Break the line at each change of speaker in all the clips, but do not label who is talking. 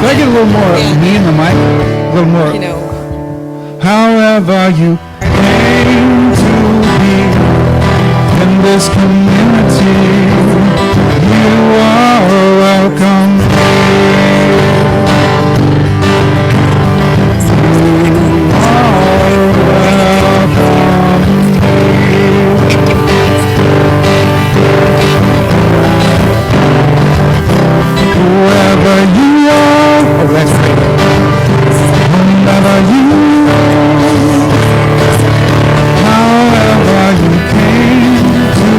Can I get a little more me in the mic? A little more.
You know.
However you came to be in this community, you are welcome. Whoever you are, oh, that's right. Whoever you are, however you came to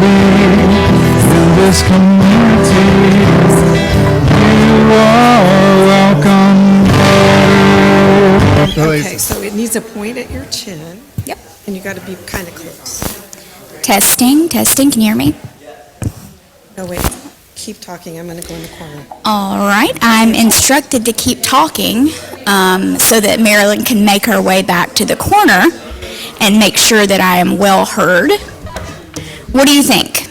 be in this community, you are welcome.
Okay, so it needs a point at your chin.
Yep.
And you got to be kind of close.
Testing, testing. Can you hear me?
No, wait. Keep talking. I'm going to go in the corner.
All right. I'm instructed to keep talking so that Marilyn can make her way back to the corner and make sure that I am well heard. What do you think?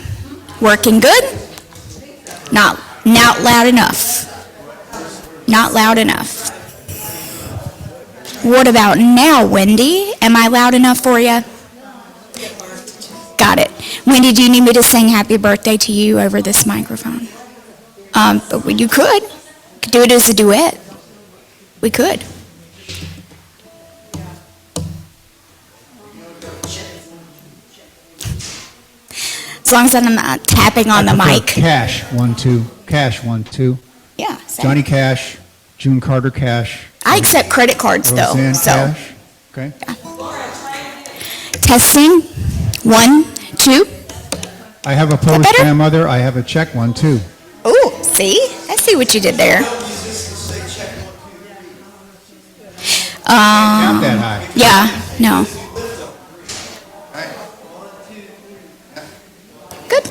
Working good? Not loud enough. Not loud enough. What about now, Wendy? Am I loud enough for you? Got it. Wendy, do you need me to sing happy birthday to you over this microphone? But you could. Do it as a duet. We could. As long as I'm not tapping on the mic.
Cash, 1, 2. Cash, 1, 2.
Yeah. Same.
Johnny Cash, June Carter Cash.
I accept credit cards though.
Roseanne
So.
Cash. Okay.
Yeah. Testing. 1, 2.
I have a Polish grandmother. I have a Czech one too.
Oh, see? I see what you did there.
Not that high.
Yeah, no. Good.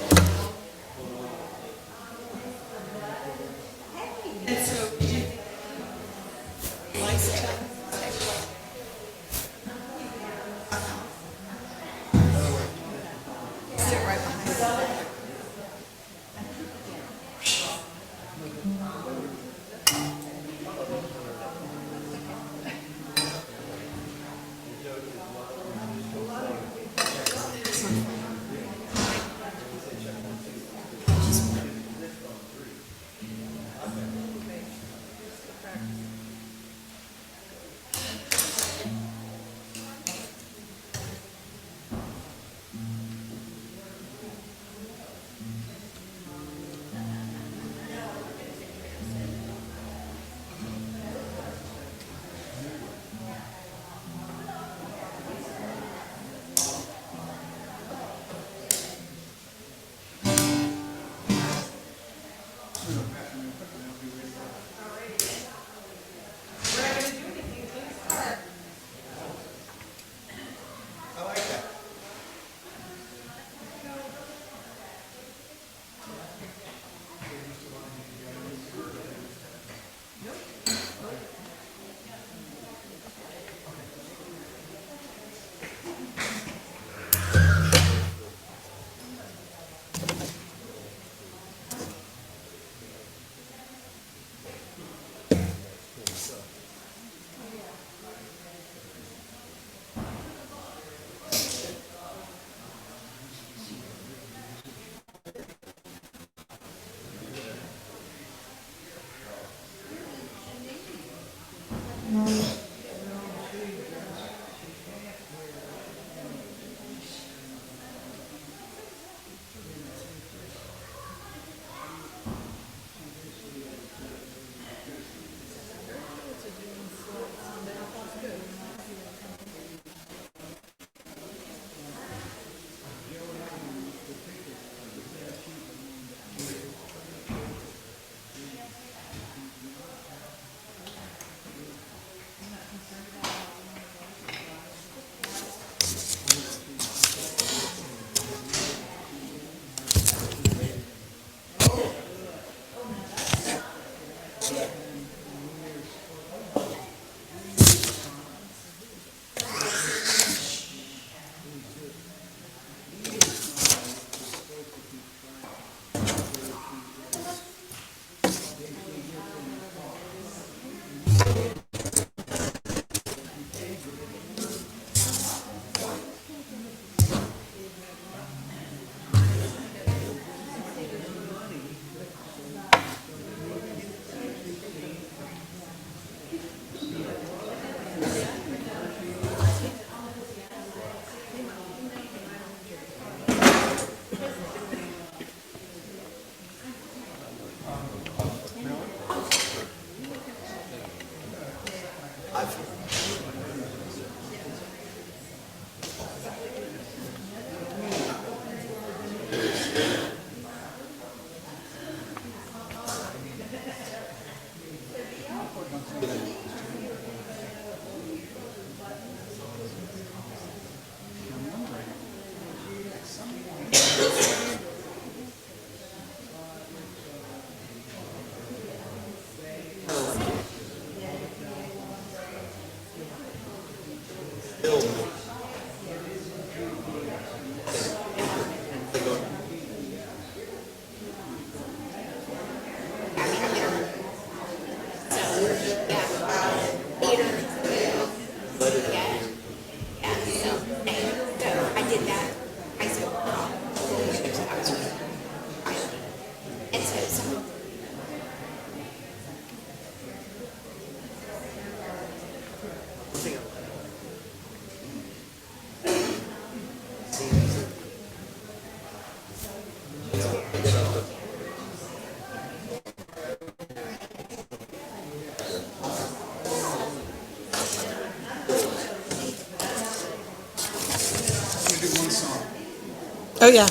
Oh, yeah.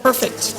Perfect.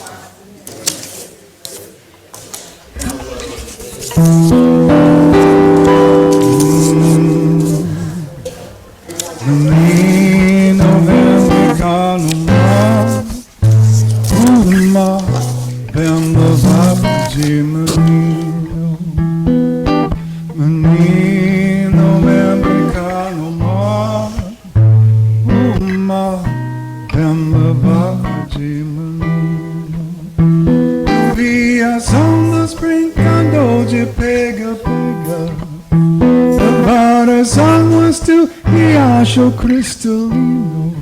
Cristalino,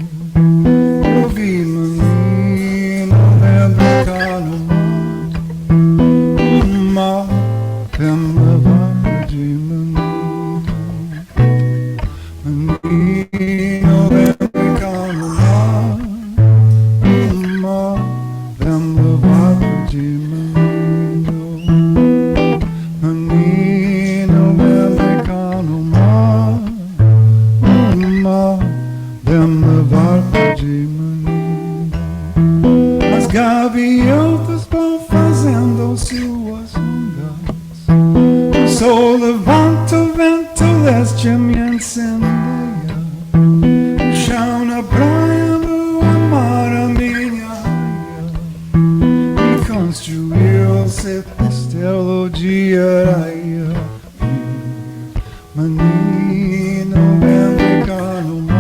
eu vi menino dentro do carro, uma pena de menino, menino dentro do carro, uma pena de menino, menino dentro do carro, as gaviotas vão fazendo suas ondas, o sol levanta o vento leste me incendeia, o chão na praia do amar a minha raia, e construiu-se castelo de areia, menino vem brincar no mar.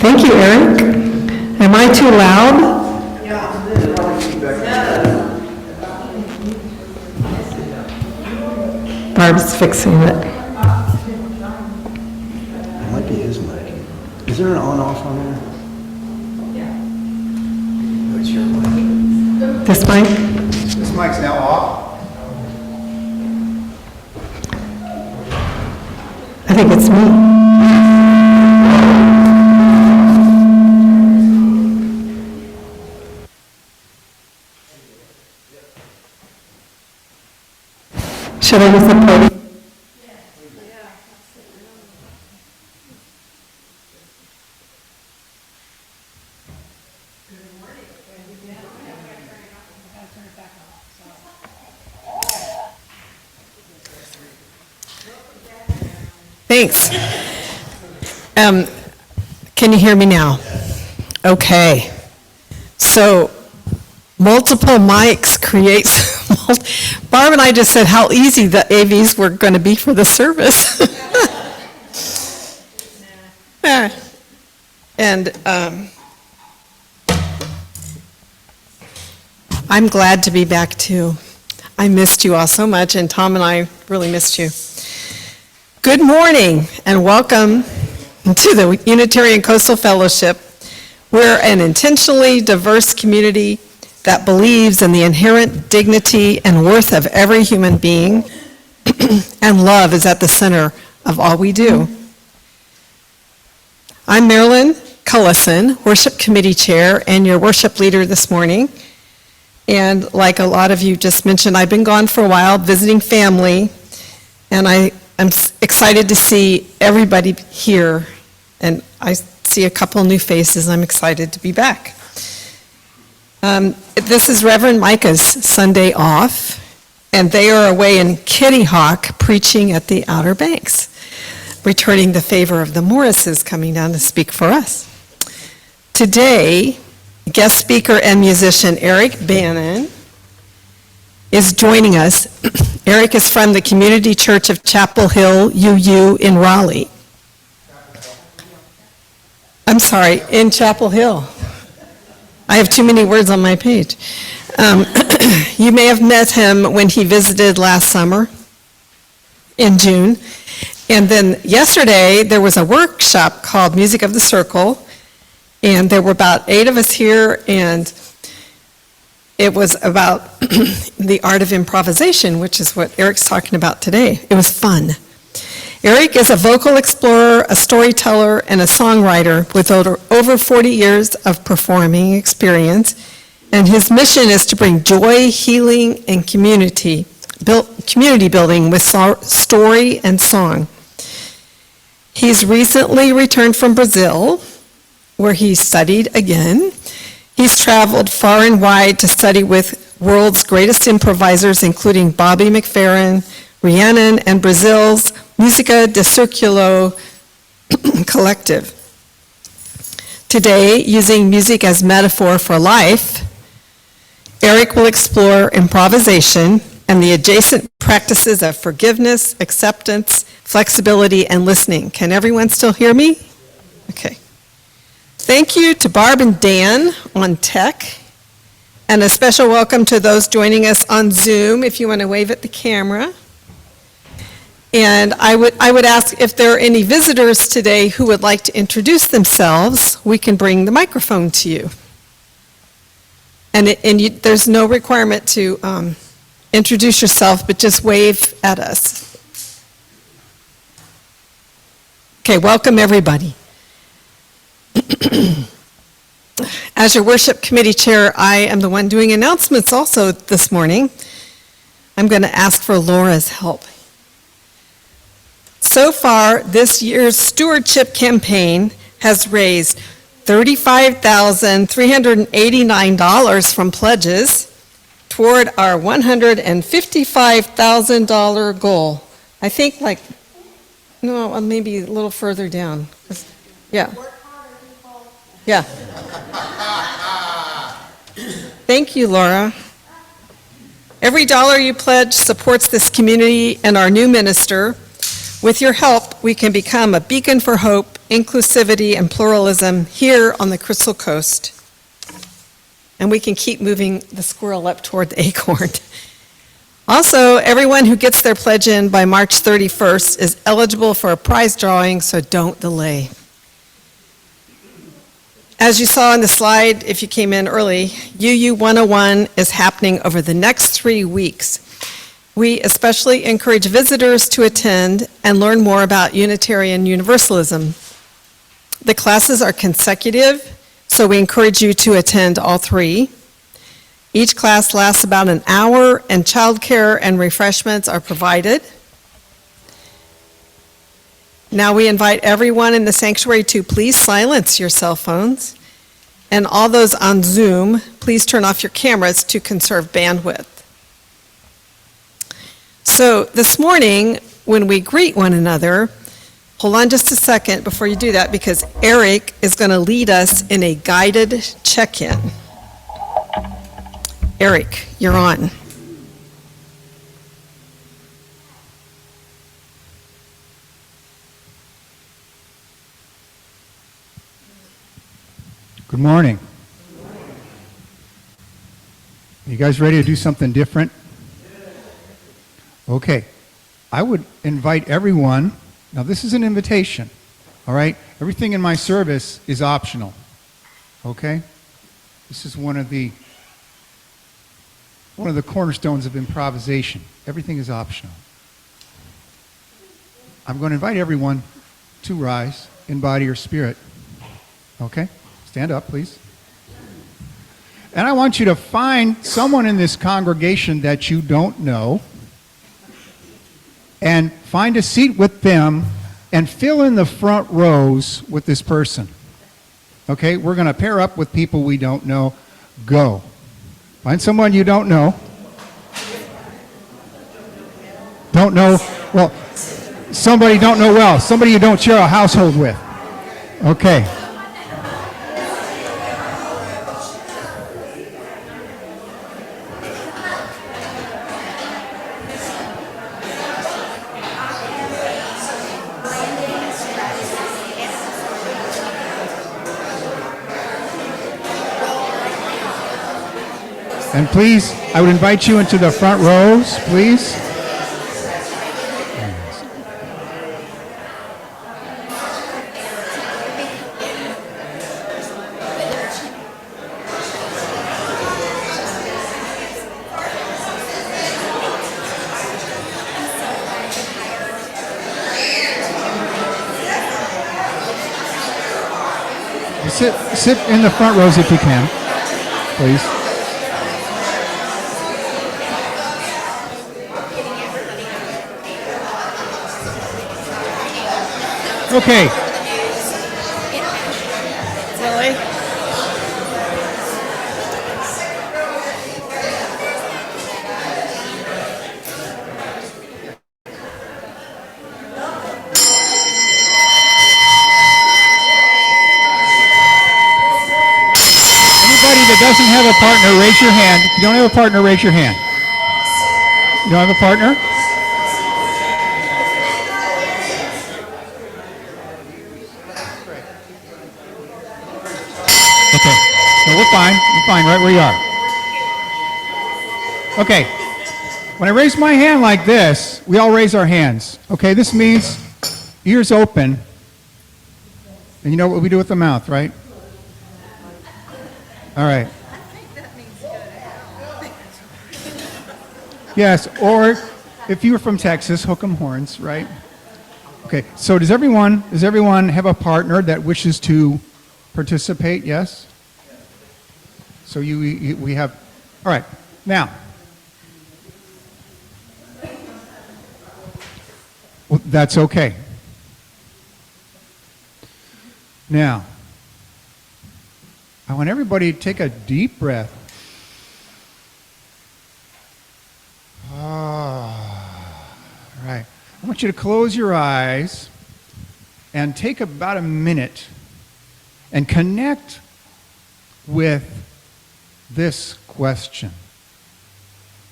Thank you, Eric. Am I too loud? Barb's fixing it.
It might be his mic. Is there an on-off on there? Yeah. What's your mic?
This mic?
This mic's now off.
I think it's me. Should I use the podium?
Thanks. Can you hear me now? Okay. So multiple mics creates, Barb and I just said how easy the AVs were going to be for the service. And I'm glad to be back too. I missed you all so much, and Tom and I really missed you. Good morning and welcome to the Unitarian Coastal Fellowship. We're an intentionally diverse community that believes in the inherent dignity and worth of every human being, and love is at the center of all we do. I'm Marilyn, Cullison, Worship Committee Chair and your worship leader this morning. And like a lot of you just mentioned, I've been gone for a while visiting family, and I'm excited to see everybody here. And I see a couple new faces. I'm excited to be back. This is Reverend Micah's Sunday off, and they are away in Kitty Hawk preaching at the Outer Banks, returning the favor of the Morrises coming down to speak for us. Today, guest speaker and musician Eric Bannon is joining us. Eric is from the Community Church of Chapel Hill, UU in Raleigh. I'm sorry, in Chapel Hill. I have too many words on my page. You may have met him when he visited last summer in June. And then yesterday, there was a workshop called Music of the Circle, and there were about 8 of us here, and it was about the art of improvisation, which is what Eric's talking about today. It was fun. Eric is a vocal explorer, a storyteller, and a songwriter with over 40 years of performing experience, and his mission is to bring joy, healing, and community building with story and song. He's recently returned from Brazil, where he studied again. He's traveled far and wide to study with world's greatest improvisers, including Bobby McFerrin, Rhiannon, and Brazil's Música de Círculo collective. Today, using music as metaphor for life, Eric will explore improvisation and the adjacent practices of forgiveness, acceptance, flexibility, and listening. Can everyone still hear me? Okay. Thank you to Barb and Dan on tech, and a special welcome to those joining us on Zoom, if you want to wave at the camera. And I would ask if there are any visitors today who would like to introduce themselves, we can bring the microphone to you. And there's no requirement to introduce yourself, but just wave at us. Okay, welcome everybody. As your worship committee chair, I am the one doing announcements also this morning. I'm going to ask for Laura's help. So far, this year's stewardship campaign has raised $35,389 from pledges toward our $155,000 goal. I think no, maybe a little further down. Yeah. Yeah. Thank you, Laura. Every dollar you pledge supports this community and our new minister. With your help, we can become a beacon for hope, inclusivity, and pluralism here on the Crystal Coast. And we can keep moving the squirrel up toward the acorn. Also, everyone who gets their pledge in by March 31st is eligible for a prize drawing, so don't delay. As you saw on the slide, if you came in early, UU 101 is happening over the next 3 weeks. We especially encourage visitors to attend and learn more about Unitarian Universalism. The classes are consecutive, so we encourage you to attend all 3. Each class lasts about an hour, and childcare and refreshments are provided. Now we invite everyone in the sanctuary to please silence your cell phones, and all those on Zoom, please turn off your cameras to conserve bandwidth. So this morning, when we greet one another, hold on just a second before you do that, because Eric is going to lead us in a guided check-in. Eric, you're on.
Good morning. You guys ready to do something different? Okay. I would invite everyone, now this is an invitation, all right? Everything in my service is optional, okay? This is one of the cornerstones of improvisation. Everything is optional. I'm going to invite everyone to rise in body or spirit. Okay? Stand up, please. And I want you to find someone in this congregation that you don't know and find a seat with them and fill in the front rows with this person. Okay? We're going to pair up with people we don't know. Go. Find someone you don't know. Don't know, well, somebody you don't know well. Somebody you don't share a household with. Okay. And please, I would invite you into the front rows, please. Sit in the front rows if you can, please. Okay.
Really?
Anybody that doesn't have a partner, raise your hand. If you don't have a partner, raise your hand. You don't have a partner? Okay. So we're fine. We're fine right where you are. Okay. When I raise my hand like this, we all raise our hands. Okay, this means ears open. And you know what we do with the mouth, right? All right. Yes, or if you were from Texas, hook 'em horns, right? Okay, so does everyone have a partner that wishes to participate? Yes? So we have, all right, now. Well, that's okay. Now, I want everybody to take a deep breath. Right. I want you to close your eyes and take about a minute and connect with this question.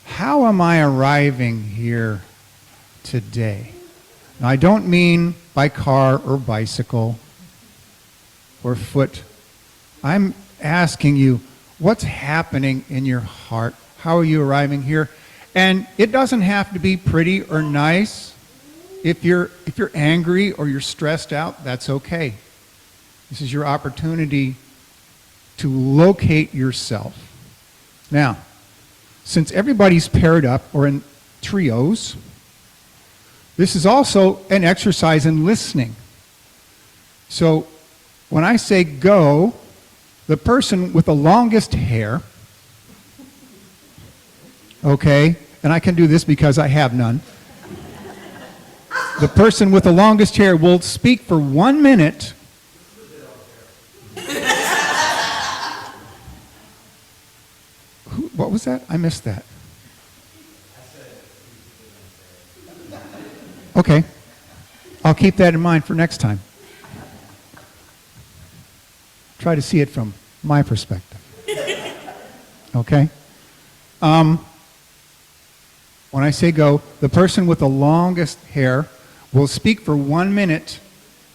How am I arriving here today? Now, I don't mean by car or bicycle or foot. I'm asking you, what's happening in your heart? How are you arriving here? And it doesn't have to be pretty or nice. If you're angry or you're stressed out, that's okay. This is your opportunity to locate yourself. Now, since everybody's paired up or in trios, this is also an exercise in listening. So when I say go, the person with the longest hair, okay, and I can do this because I have none. The person with the longest hair will speak for 1 minute. What was that? I missed that. Okay. I'll keep that in mind for next time. Try to see it from my perspective. Okay? When I say go, the person with the longest hair will speak for 1 minute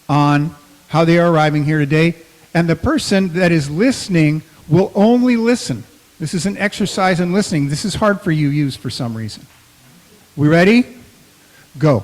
on how they are arriving here today, and the person that is listening will only listen. This is an exercise in listening. This is hard for you for some reason. We ready? Go.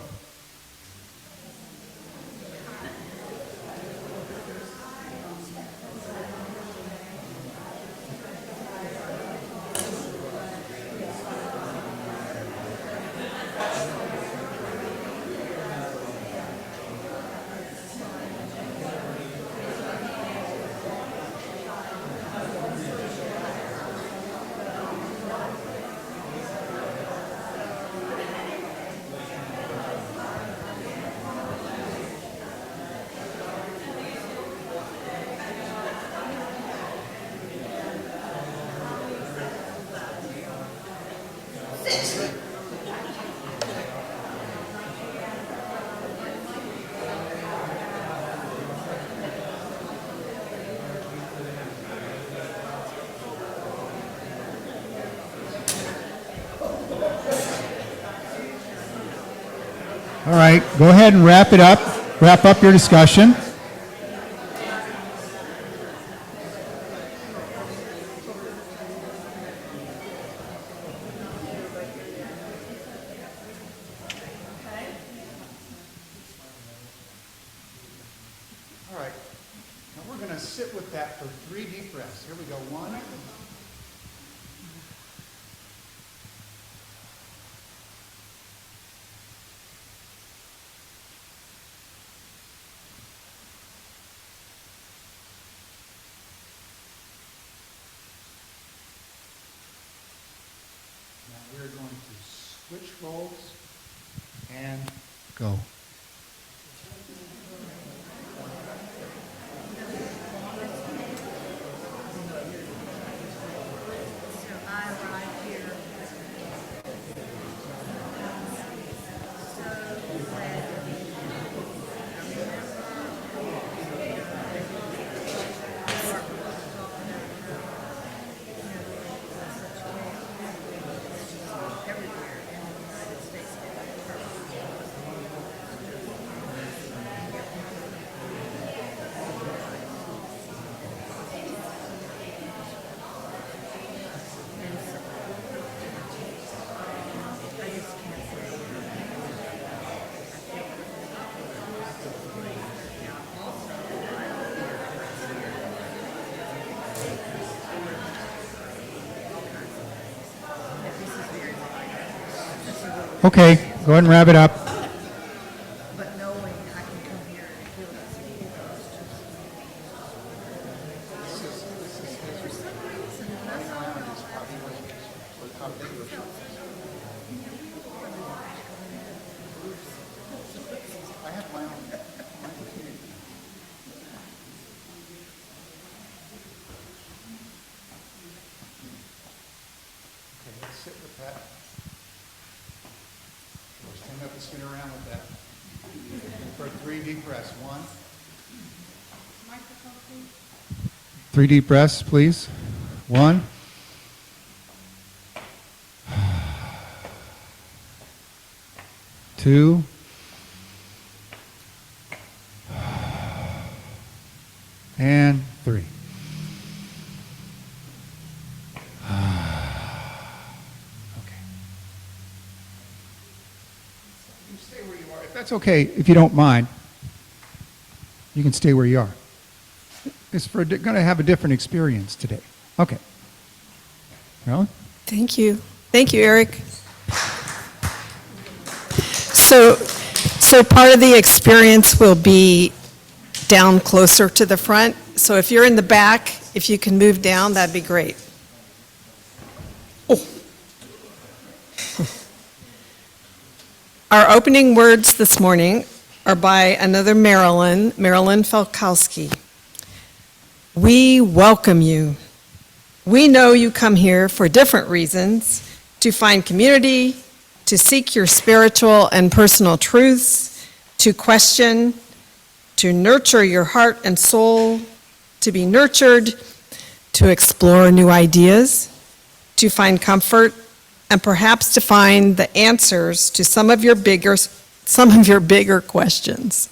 All right, go ahead and wrap it up. Wrap up your discussion. All right, now we're going to sit with that for 3 deep breaths. Here we go. 1. Now we're going to switch roles and go. Okay, go ahead and wrap it up. Okay, let's sit with that. Or stand up and spin around with that. For 3 deep breaths. 1. 3 deep breaths, please. 1. 2. And 3. Stay where you are. If that's okay, if you don't mind, you can stay where you are. It's going to have a different experience today. Okay. Marilyn?
Thank you. Thank you, Eric. So part of the experience will be down closer to the front. So if you're in the back, if you can move down, that'd be great. Oh. Our opening words this morning are by another Marilyn Falkowski. We welcome you. We know you come here for different reasons, to find community, to seek your spiritual and personal truths, to question, to nurture your heart and soul, to be nurtured, to explore new ideas, to find comfort, and perhaps to find the answers to some of your bigger questions.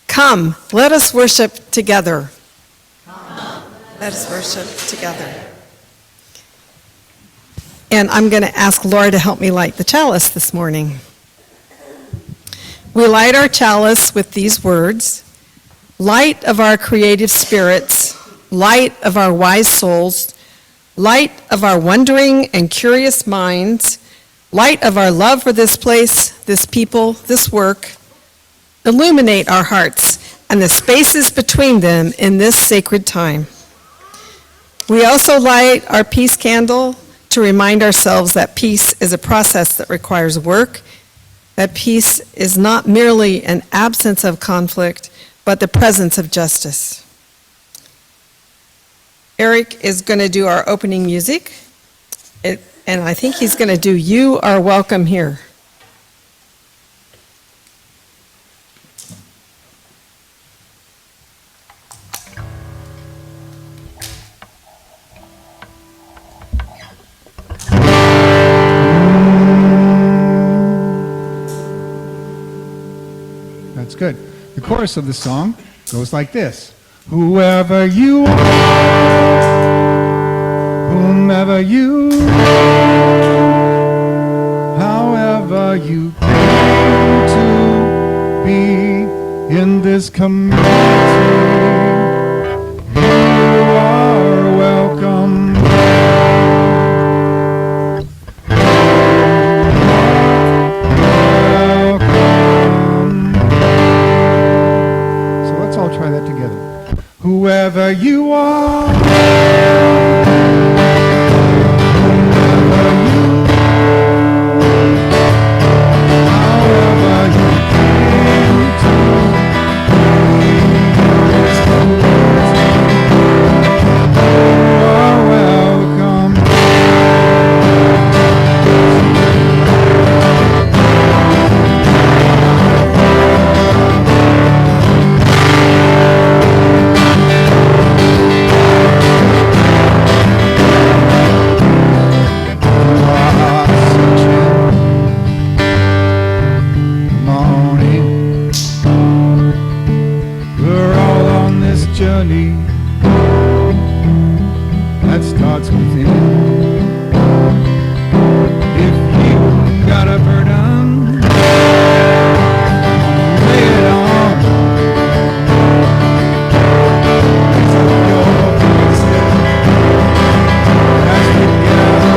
Come, let us worship together. Let us worship together. And I'm going to ask Laura to help me light the chalice this morning. We light our chalice with these words: light of our creative spirits, light of our wise souls, light of our wondering and curious minds, light of our love for this place, this people, this work, illuminate our hearts and the spaces between them in this sacred time. We also light our peace candle to remind ourselves that peace is a process that requires work, that peace is not merely an absence of conflict, but the presence of justice. Eric is going to do our opening music, and I think he's going to do You Are Welcome Here.
That's good. The chorus of the song goes like this. Whoever you are, whomever you are, however you came to be in this community, you are welcome. Try that together. Whoever you are, whoever you however you came to this community, you are welcome. Journey that starts within. If you got a burden, lay it on. Raise up your voices as we gather.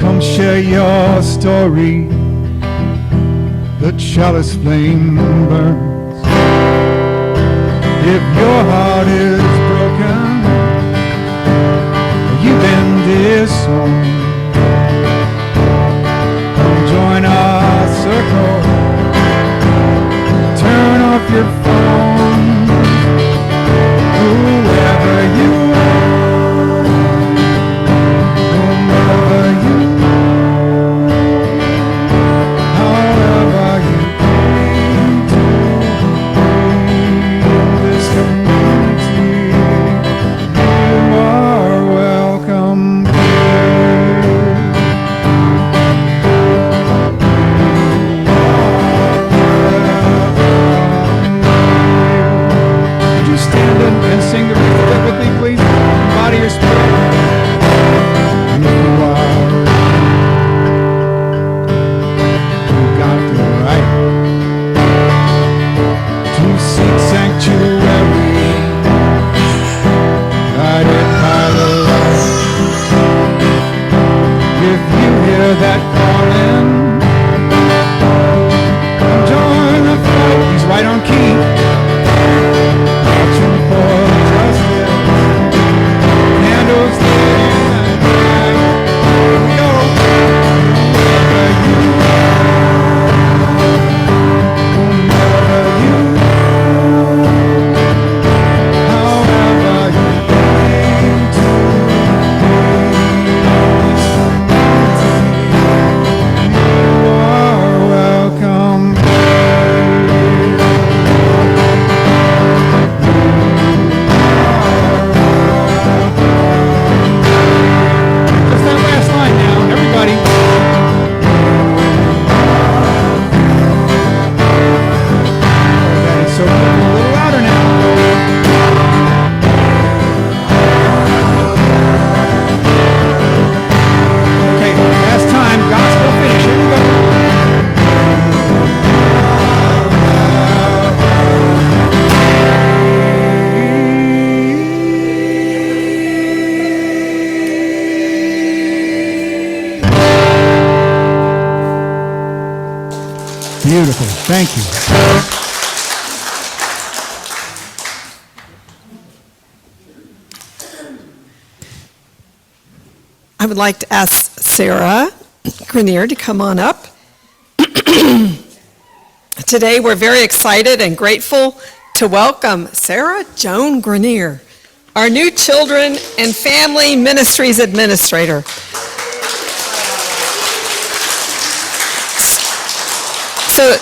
Come share your story. The chalice flame burns. If your heart is broken, you've been disowned, come join our circle. Turn off your phone. Whoever you are, whomever you that calling, come join the fight. He's right on key, marching for justice. Candles lit in the night. Here we go. Whoever you are, whomever you are, however you came to Beautiful. Thank you.
I would like to ask Sarah Grenier to come on up. Today, we're very excited and grateful to welcome Sarah Joan Grenier, our new Children and Family Ministries Administrator. So,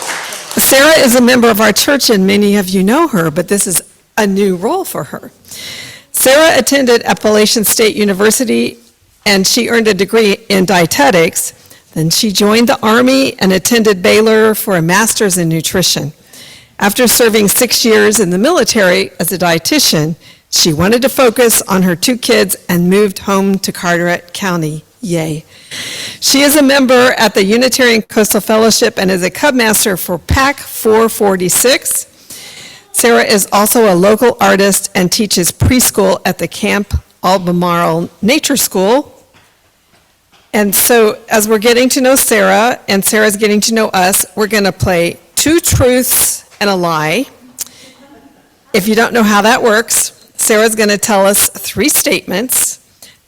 Sarah is a member of our church, and many of you know her, but this is a new role for her. Sarah attended Appalachian State University, and she earned a degree in dietetics. Then she joined the Army and attended Baylor for a master's in nutrition. After serving 6 years in the military as a dietitian, she wanted to focus on her 2 kids and moved home to Carteret County. Yay. She is a member at the Unitarian Coastal Fellowship and is a Cub Master for PAC 446. Sarah is also a local artist and teaches preschool at the Camp Albemarle Nature School. And so as we're getting to know Sarah and Sarah's getting to know us, we're going to play 2 truths and a lie. If you don't know how that works, Sarah's going to tell us 3 statements.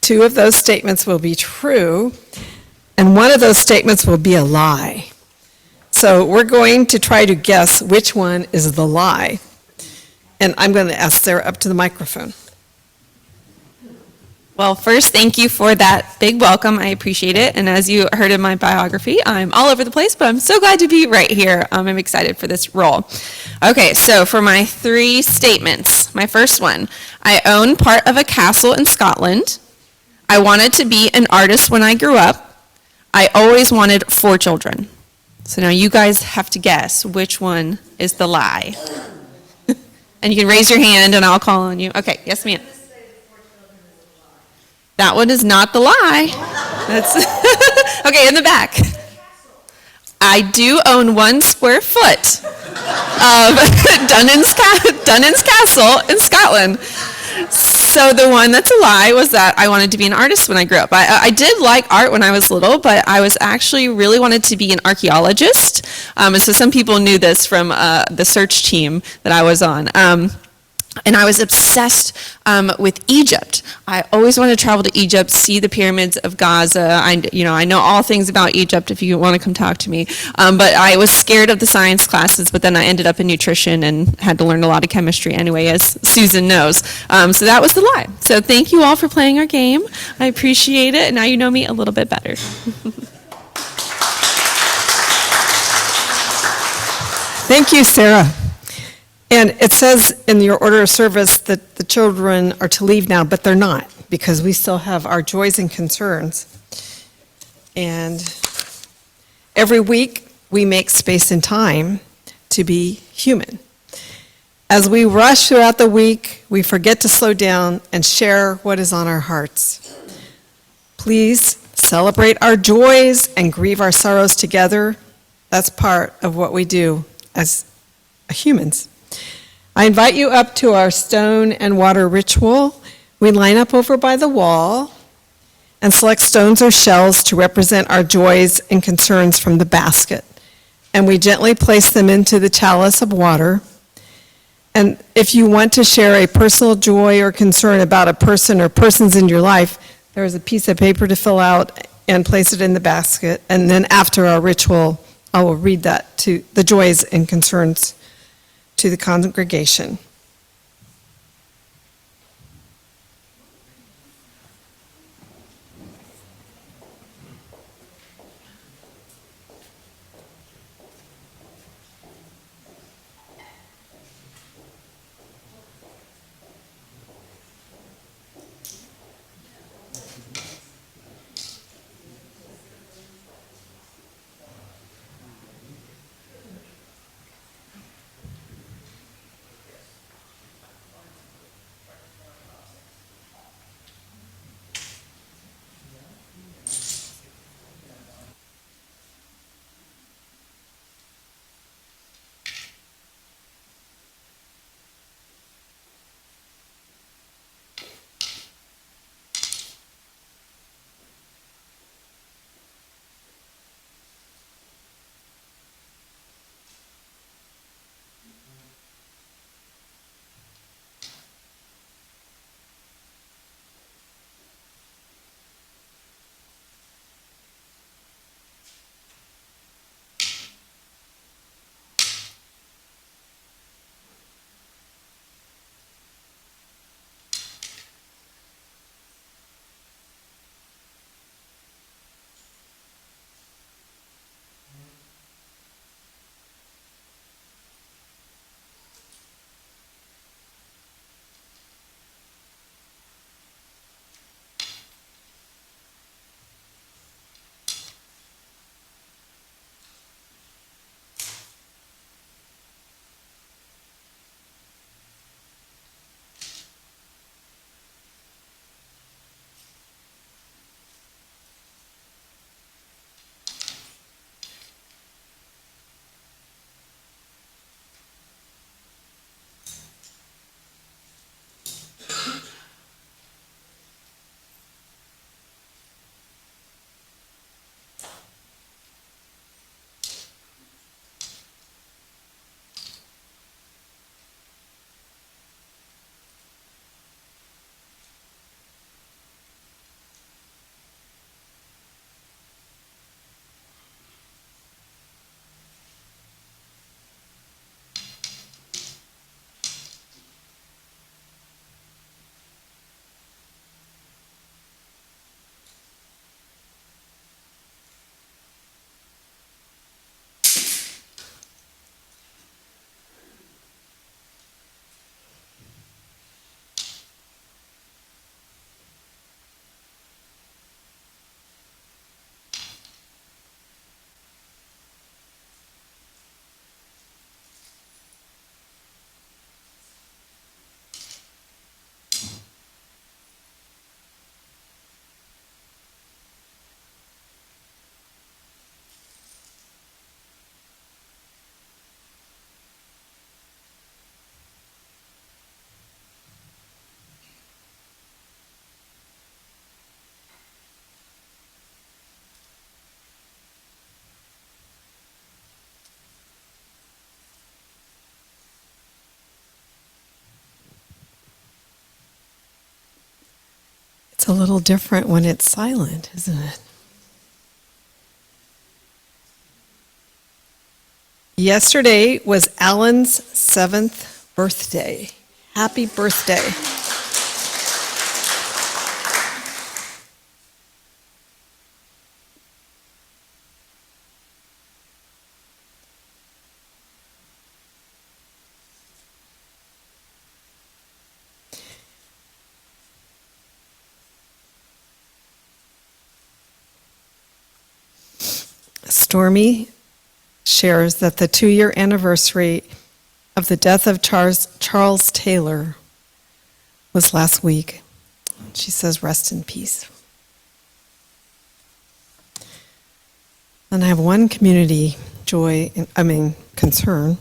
2 of those statements will be true, and 1 of those statements will be a lie. So we're going to try to guess which one is the lie. And I'm going to ask Sarah up to the microphone.
Well, first, thank you for that big welcome. I appreciate it. And as you heard in my biography, I'm all over the place, but I'm so glad to be right here. I'm excited for this role. Okay, so for my 3 statements, my first one, I own part of a castle in Scotland. I wanted to be an artist when I grew up. I always wanted 4 children. So now you guys have to guess which one is the lie. And you can raise your hand and I'll call on you. Okay, yes, ma'am. That one is not the lie. That's okay, in the back. I do own 1 square foot of Dunnon's Castle in Scotland. So the one that's a lie was that I wanted to be an artist when I grew up. I did like art when I was little, but I was actually really wanted to be an archaeologist. So some people knew this from the search team that I was on. And I was obsessed with Egypt. I always wanted to travel to Egypt, see the pyramids of Gaza. I know all things about Egypt if you want to come talk to me. But I was scared of the science classes, but then I ended up in nutrition and had to learn a lot of chemistry anyway, as Susan knows. So that was the lie. So thank you all for playing our game. I appreciate it, and now you know me a little bit better.
Thank you, Sarah. And it says in your order of service that the children are to leave now, but they're not, because we still have our joys and concerns. And every week, we make space and time to be human. As we rush throughout the week, we forget to slow down and share what is on our hearts. Please celebrate our joys and grieve our sorrows together. That's part of what we do as humans. I invite you up to our stone and water ritual. We line up over by the wall and select stones or shells to represent our joys and concerns from the basket. And we gently place them into the chalice of water. And if you want to share a personal joy or concern about a person or persons in your life, there is a piece of paper to fill out and place it in the basket. And then after our ritual, I will read that to the joys and concerns to the congregation. It's a little different when it's silent, isn't it? Yesterday was Alan's 7th birthday. Happy birthday. Stormy shares that the 2-year anniversary of the death of Charles Taylor was last week. She says, rest in peace. And I have one community concern.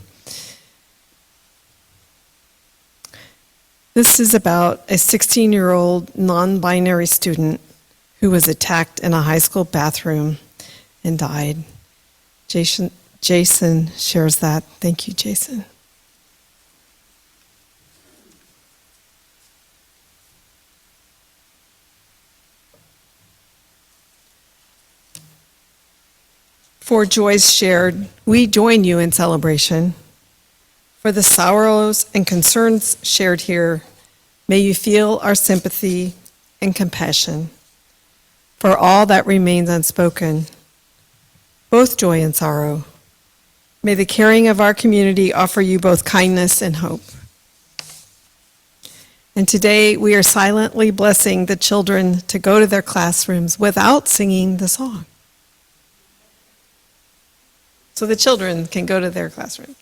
This is about a 16-year-old non-binary student who was attacked in a high school bathroom and died. Jason shares that. Thank you, Jason. For joys shared, we join you in celebration. For the sorrows and concerns shared here, may you feel our sympathy and compassion. For all that remains unspoken, both joy and sorrow, may the caring of our community offer you both kindness and hope. And today we are silently blessing the children to go to their classrooms without singing the song. So the children can go to their classroom.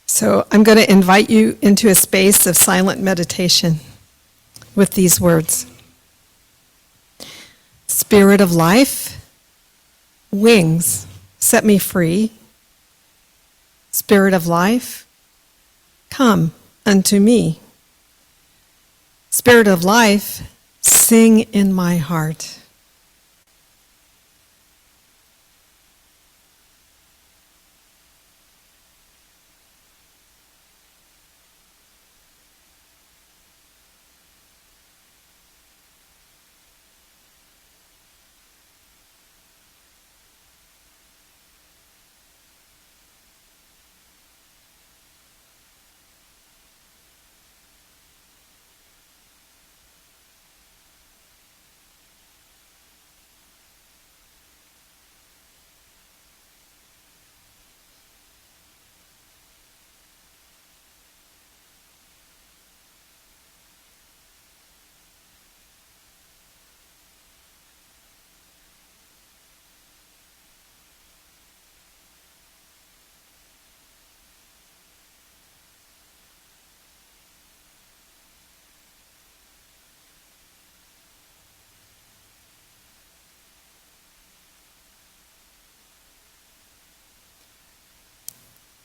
So I'm going to invite you into a space of silent meditation with these words. Spirit of life, wings, set me free. Spirit of life, come unto me. Spirit of life, sing in my heart.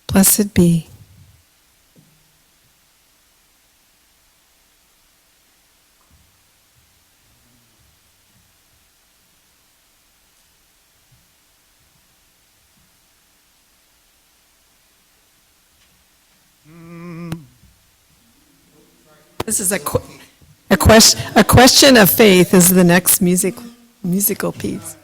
Blessed be. This is a question of faith is the next musical piece.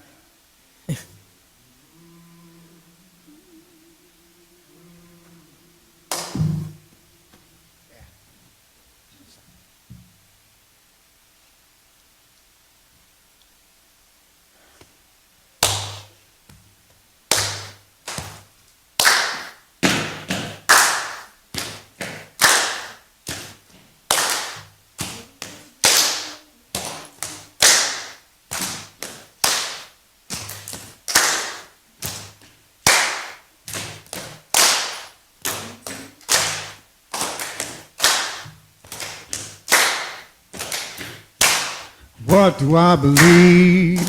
What do I believe?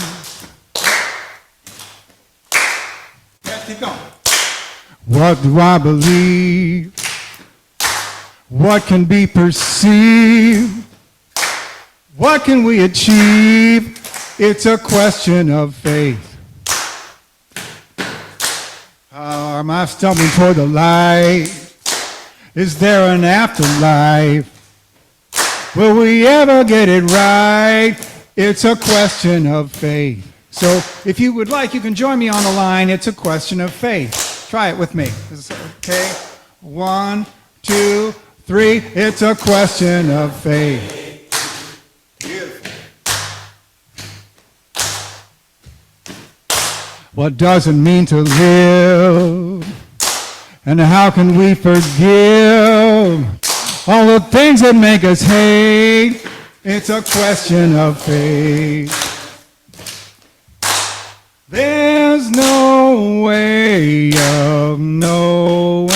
Yeah, keep going. What do I believe? What can be perceived? What can we achieve? It's a question of faith. How am I stumbling toward the light? Is there an afterlife? Will we ever get it right? It's a question of faith. So if you would like, you can join me on the line. It's a question of faith. Try it with me. Is this okay? 1, 2, 3. It's a question of faith. What does it mean to live? And how can we forgive all the things that make us hate? It's a question of faith. There's no way of knowing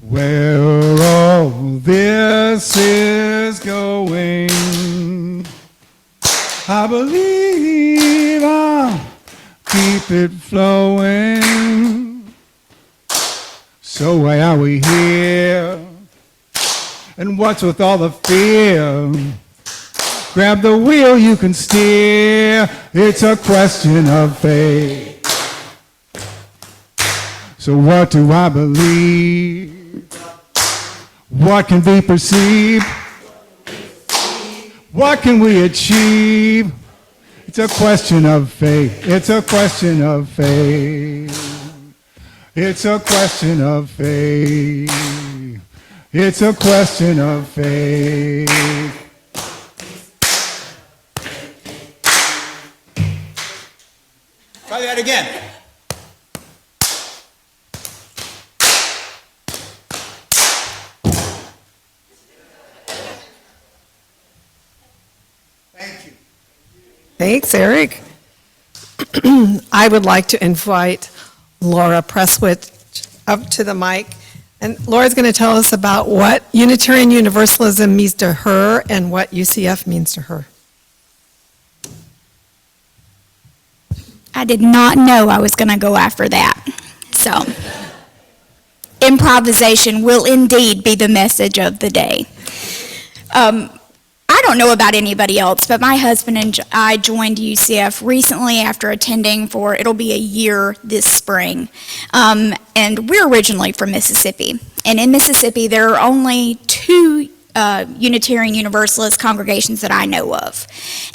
where all this is going. I believe I'll keep it flowing. So why are we here? And what's with all the fear? Grab the wheel, you can steer. It's a question of faith. So what do I believe? What can be perceived? What can we achieve? It's a question of faith. It's a question of faith. It's a question of faith. It's a question of faith. Try that again. Thank you.
Thanks, Eric. I would like to invite Laura Presswitch up to the mic. And Laura's going to tell us about what Unitarian Universalism means to her and what UCF means to her.
I did not know I was going to go after that. So, improvisation will indeed be the message of the day. I don't know about anybody else, but my husband and I joined UCF recently after attending for, it'll be a year this spring. And we're originally from Mississippi. And in Mississippi, there are only 2 Unitarian Universalist congregations that I know of.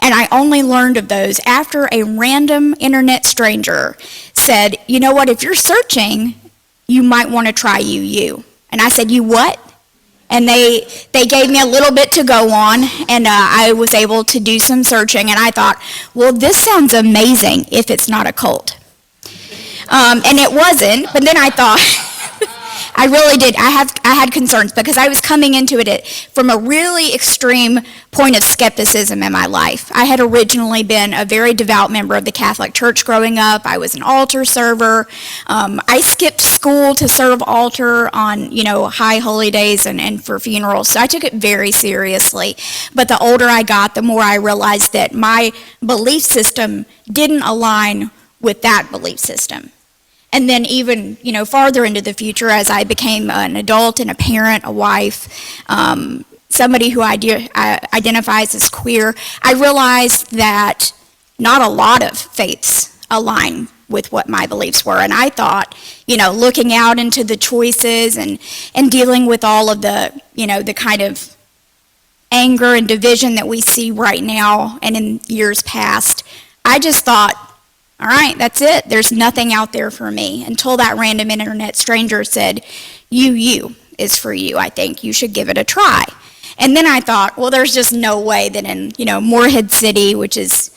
And I only learned of those after a random internet stranger said, you know what, if you're searching, you might want to try UU. And I said, you what? And they gave me a little bit to go on, and I was able to do some searching, and I thought, well, this sounds amazing if it's not a cult. And it wasn't, but then I thought, I really did. I had concerns because I was coming into it from a really extreme point of skepticism in my life. I had originally been a very devout member of the Catholic Church growing up. I was an altar server. I skipped school to serve altar on, high holy days and for funerals. So I took it very seriously. But the older I got, the more I realized that my belief system didn't align with that belief system. And then even, farther into the future, as I became an adult and a parent, a wife, somebody who identifies as queer, I realized that not a lot of faiths align with what my beliefs were. And I thought, looking out into the choices and dealing with all of the, the kind of anger and division that we see right now and in years past, I just thought, all right, that's it. There's nothing out there for me until that random internet stranger said, UU is for you. I think you should give it a try. And then I thought, well, there's just no way that in, Morehead City, which is,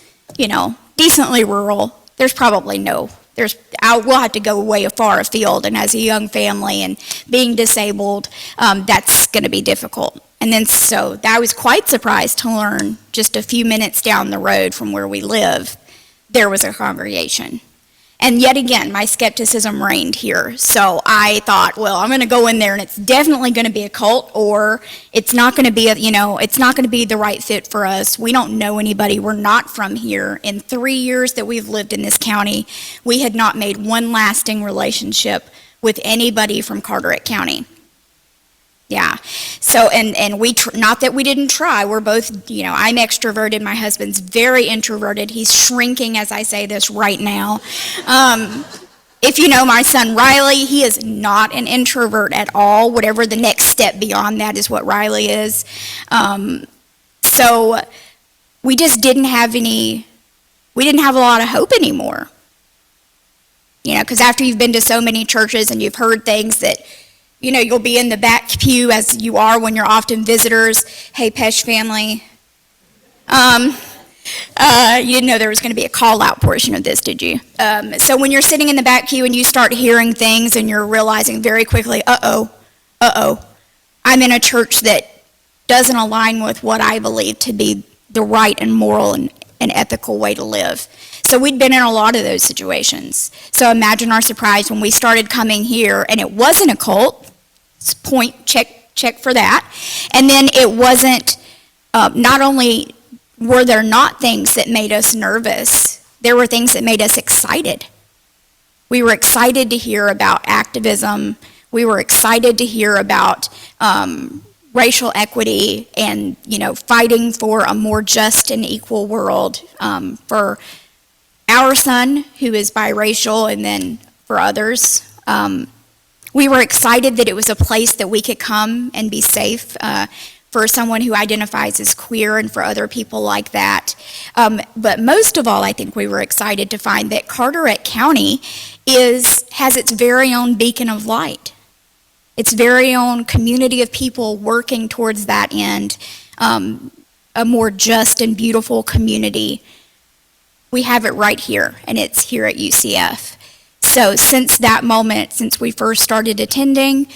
decently rural, there's probably we'll have to go way far afield. And as a young family and being disabled, that's going to be difficult. And then so I was quite surprised to learn just a few minutes down the road from where we live, there was a congregation. And yet again, my skepticism reigned here. So I thought, well, I'm going to go in there and it's definitely going to be a cult, or it's not going to be, it's not going to be the right fit for us. We don't know anybody. We're not from here. In 3 years that we've lived in this county, we had not made one lasting relationship with anybody from Carteret County. Yeah. So, and we, not that we didn't try, we're both, I'm extroverted, my husband's very introverted. He's shrinking as I say this right now. If you know my son Riley, he is not an introvert at all. Whatever the next step beyond that is what Riley is. So we just didn't have a lot of hope anymore. Because after you've been to so many churches and you've heard things that, you'll be in the back pew as you are when you're often visitors. Hey, Pesh family. You didn't know there was going to be a call-out portion of this, did you? So when you're sitting in the back pew and you start hearing things and you're realizing very quickly, I'm in a church that doesn't align with what I believe to be the right and moral and ethical way to live. So we'd been in a lot of those situations. So imagine our surprise when we started coming here and it wasn't a cult. Point, check for that. And then it wasn't, not only were there not things that made us nervous, there were things that made us excited. We were excited to hear about activism. We were excited to hear about racial equity and, fighting for a more just and equal world for our son, who is biracial, and then for others. We were excited that it was a place that we could come and be safe for someone who identifies as queer and for other people like that. But most of all, I think we were excited to find that Carteret County has its very own beacon of light, its very own community of people working towards that end, a more just and beautiful community. We have it right here, and it's here at UCF. So since that moment, since we first started attending,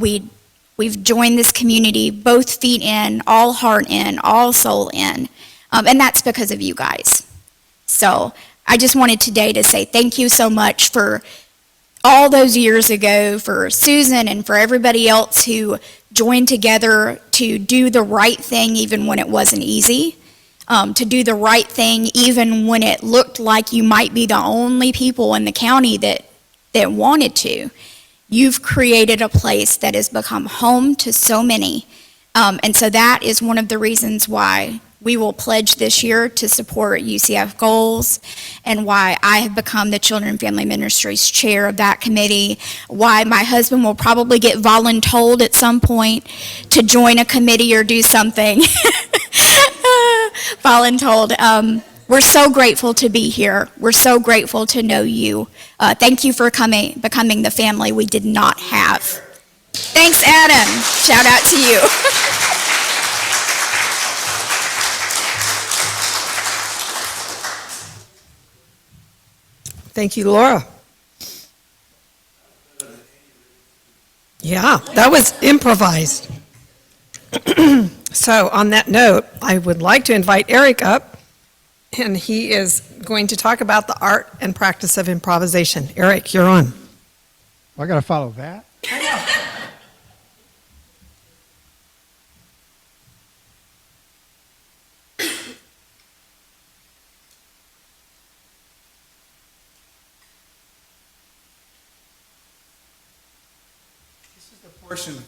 we've joined this community, both feet in, all heart in, all soul in, and that's because of you guys. So I just wanted today to say thank you so much for all those years ago, for Susan and for everybody else who joined together to do the right thing even when it wasn't easy. To do the right thing even when it looked like you might be the only people in the county that wanted to. You've created a place that has become home to so many. And so that is one of the reasons why we will pledge this year to support UCF goals, and why I have become the Children and Family Ministries chair of that committee, why my husband will probably get voluntold at some point to join a committee or do something. Voluntold. We're so grateful to be here. We're so grateful to know you. Thank you for becoming the family we did not have. Thanks, Adam. Shout out to you.
Thank you, Laura. Yeah, that was improvised. So on that note, I would like to invite Eric up, and he is going to talk about the art and practice of improvisation. Eric, you're on.
Well, I got to follow that. This is the portion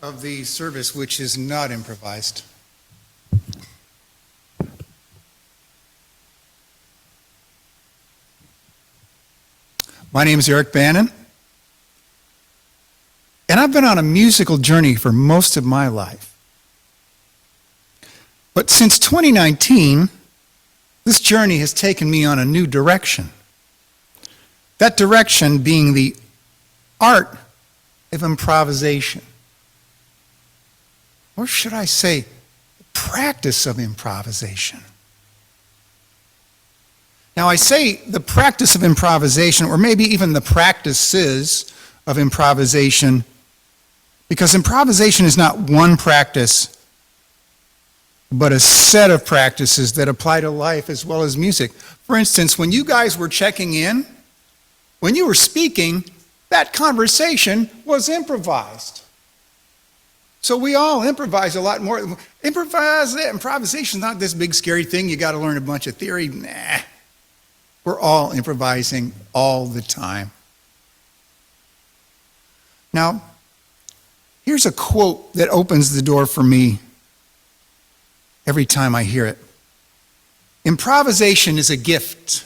of the service which is not improvised. My name is Eric Bannon, and I've been on a musical journey for most of my life. But since 2019, this journey has taken me on a new direction. That direction being the art of improvisation. Or should I say, the practice of improvisation. Now, I say the practice of improvisation, or maybe even the practices of improvisation, because improvisation is not one practice, but a set of practices that apply to life as well as music. For instance, when you guys were checking in, when you were speaking, that conversation was improvised. So we all improvise a lot more. Improvisation is not this big scary thing. You got to learn a bunch of theory. Nah. We're all improvising all the time. Now, here's a quote that opens the door for me every time I hear it. Improvisation is a gift,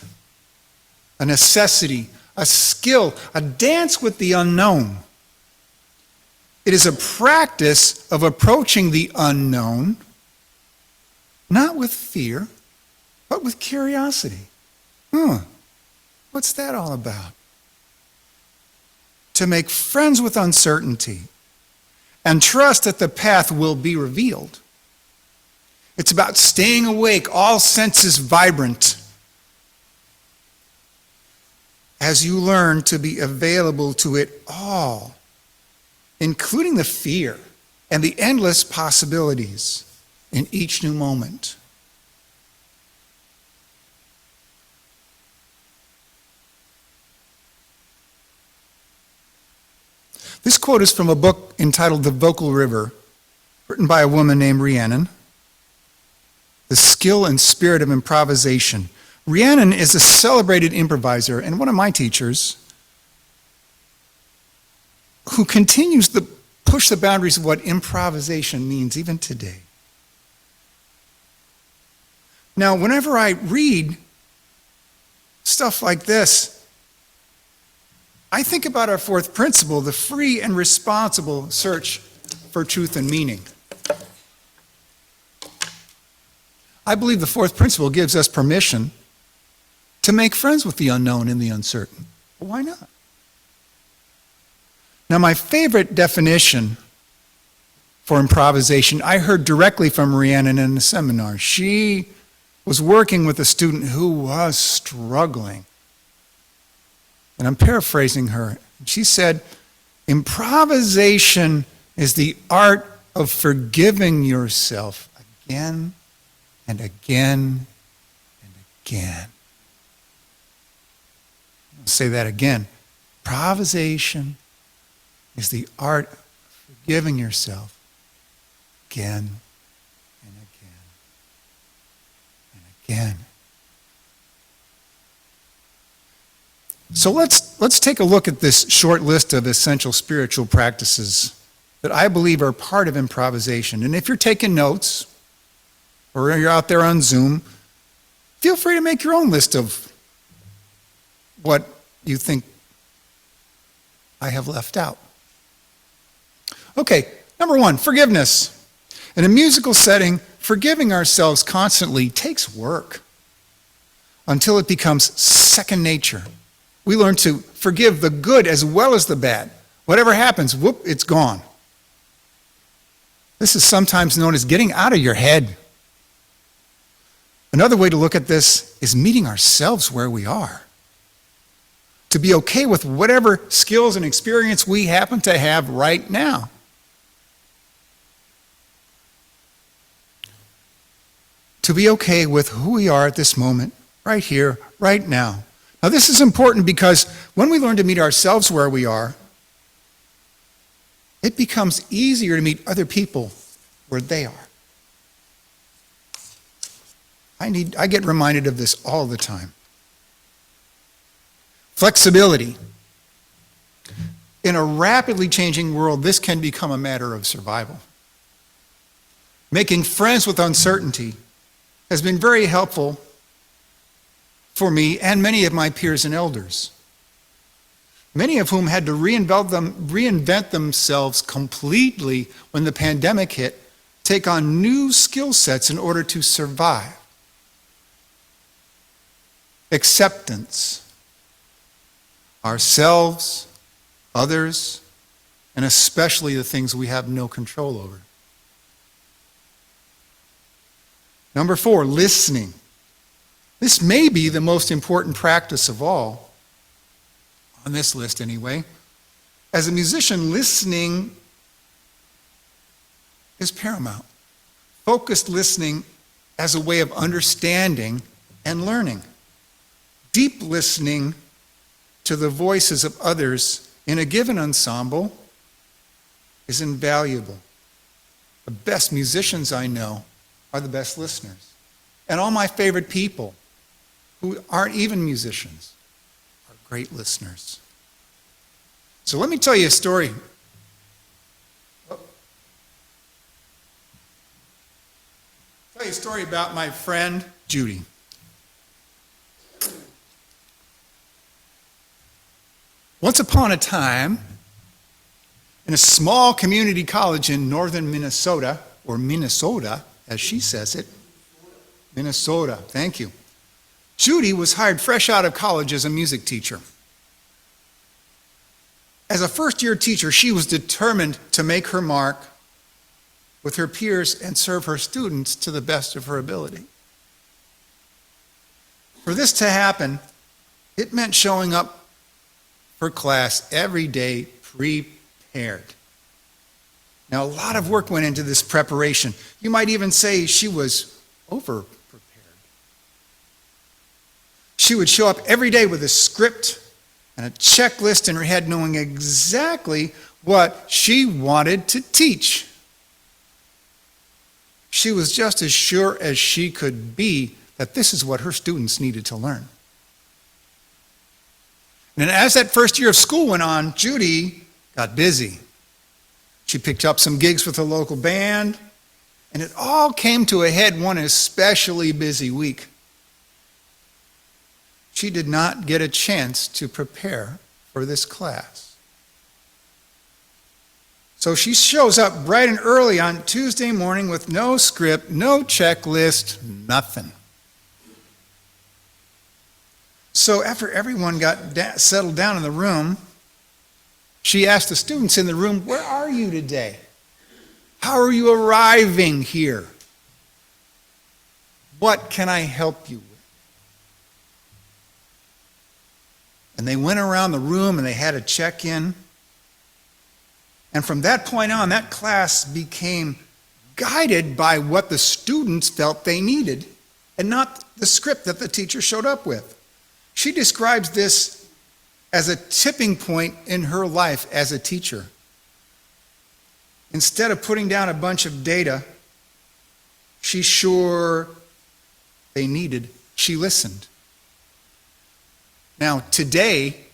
a necessity, a skill, a dance with the unknown. It is a practice of approaching the unknown, not with fear, but with curiosity. What's that all about? To make friends with uncertainty and trust that the path will be revealed. It's about staying awake, all senses vibrant, as you learn to be available to it all, including the fear and the endless possibilities in each new moment. This quote is from a book entitled The Vocal River, written by a woman named Rhiannon. The Skill and Spirit of Improvisation. Rhiannon is a celebrated improviser and one of my teachers who continues to push the boundaries of what improvisation means even today. Now, whenever I read stuff like this, I think about our fourth principle, the free and responsible search for truth and meaning. I believe the fourth principle gives us permission to make friends with the unknown and the uncertain. Well, why not? Now, my favorite definition for improvisation, I heard directly from Rhiannon in a seminar. She was working with a student who was struggling. And I'm paraphrasing her. She said, improvisation is the art of forgiving yourself again and again and again. I'll say that again. Improvisation is the art of forgiving yourself again and again and again. So let's take a look at this short list of essential spiritual practices that I believe are part of improvisation. And if you're taking notes, or you're out there on Zoom, feel free to make your own list of what you think I have left out. Okay, number one, forgiveness. In a musical setting, forgiving ourselves constantly takes work until it becomes second nature. We learn to forgive the good as well as the bad. Whatever happens, whoop, it's gone. This is sometimes known as getting out of your head. Another way to look at this is meeting ourselves where we are. To be okay with whatever skills and experience we happen to have right now. To be okay with who we are at this moment, right here, right now. Now, this is important because when we learn to meet ourselves where we are, it becomes easier to meet other people where they are. I get reminded of this all the time. Flexibility. In a rapidly changing world, this can become a matter of survival. Making friends with uncertainty has been very helpful for me and many of my peers and elders, many of whom had to reinvent themselves completely when the pandemic hit, take on new skill sets in order to survive. Acceptance. Ourselves, others, and especially the things we have no control over. Number 4, listening. This may be the most important practice of all, on this list anyway. As a musician, listening is paramount. Focused listening as a way of understanding and learning. Deep listening to the voices of others in a given ensemble is invaluable. The best musicians I know are the best listeners. And all my favorite people who aren't even musicians are great listeners. So let me tell you a story. Tell you a story about my friend Judy. Once upon a time, in a small community college in northern Minnesota, or Minnesota, as she says it, Minnesota, thank you. Judy was hired fresh out of college as a music teacher. As a first-year teacher, she was determined to make her mark with her peers and serve her students to the best of her ability. For this to happen, it meant showing up for class every day prepared. Now, a lot of work went into this preparation. You might even say she was over-prepared. She would show up every day with a script and a checklist in her head, knowing exactly what she wanted to teach. She was just as sure as she could be that this is what her students needed to learn. And as that first year of school went on, Judy got busy. She picked up some gigs with a local band, and it all came to a head one especially busy week. She did not get a chance to prepare for this class. So she shows up bright and early on Tuesday morning with no script, no checklist, nothing. So after everyone got settled down in the room, she asked the students in the room, "Where are you today? How are you arriving here? What can I help you with?" And they went around the room and they had a check-in. And from that point on, that class became guided by what the students felt they needed and not the script that the teacher showed up with. She describes this as a tipping point in her life as a teacher. Instead of putting down a bunch of data she's sure they needed, she listened. Now, today,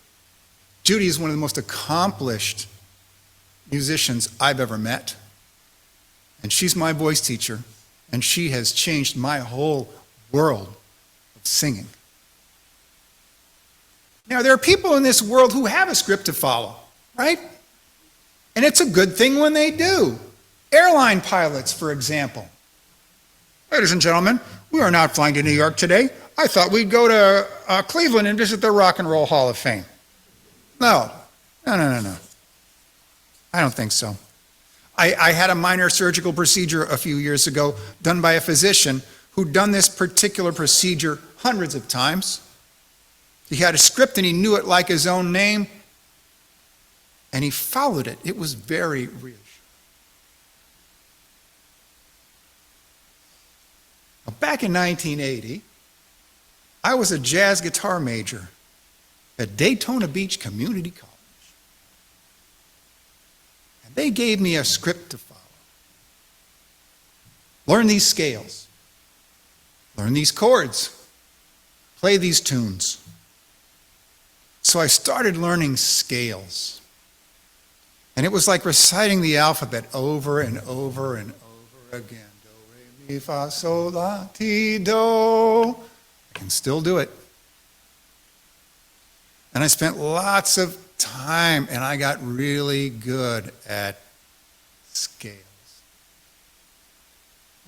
Judy is one of the most accomplished musicians I've ever met. And she's my voice teacher, and she has changed my whole world of singing. Now, there are people in this world who have a script to follow, right? And it's a good thing when they do. Airline pilots, for example. "Ladies and gentlemen, we are not flying to New York today. I thought we'd go to Cleveland and visit the Rock and Roll Hall of Fame." No. I don't think so. I had a minor surgical procedure a few years ago done by a physician who'd done this particular procedure hundreds of times. He had a script and he knew it like his own name, and he followed it. It was very reassuring. Back in 1980, I was a jazz guitar major at Daytona Beach Community College. And they gave me a script to follow. Learn these scales. Learn these chords. Play these tunes. So I started learning scales. And it was like reciting the alphabet over and over and over again. Do, re, mi, fa, sol, la, ti, do. I can still do it. And I spent lots of time, and I got really good at scales.